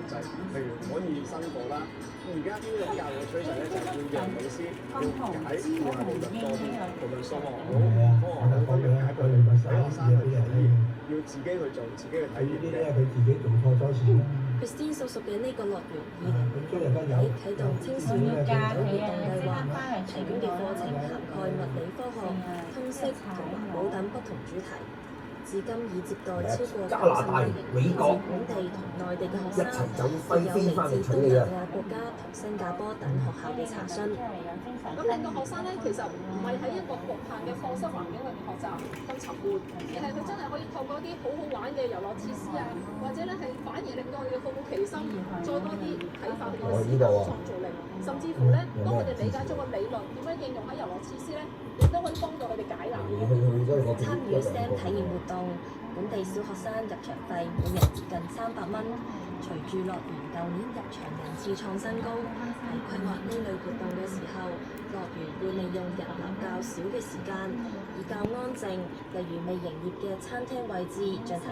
制，譬如唔可以申報啦。而家呢個教育趨勢咧，就係要讓老師要解語文理論多啲，無論數學好、科學好，都要解佢哋，俾學生去體驗，要自己去做，自己去體驗嘅。佢自己做錯咗事啦。Christine 所屬嘅呢個樂園咁將來間有啟動青少年研究活動計劃，提供嘅課程涵蓋物理科學、通識同環保等不同主題。至今已接待超過加拿大、美國本地同內地嘅學生，一齊走亦有飛翻嚟自東嚟取你啊！南亞國家同新加坡等學校嘅查詢。咁令到學生咧，其實唔係喺一個局限嘅課室環境裏面學習咁沉悶，而係佢真係可以透過一啲好好玩嘅遊樂設施啊，或者咧係反而令到佢哋好奇心，再多啲啟發佢哋嘅思考創造力，甚至乎咧，當佢哋理解咗個理論點樣應用喺遊樂設施咧，亦都可以幫到佢哋解難。參與 STEM 體驗活動，本地小學生入場費每人接近300蚊。隨住樂園舊年入場人次創新高，喺規劃呢類活動嘅時候，樂園會利用人流較少嘅時間，以較安靜，例如未營業嘅餐廳位置進行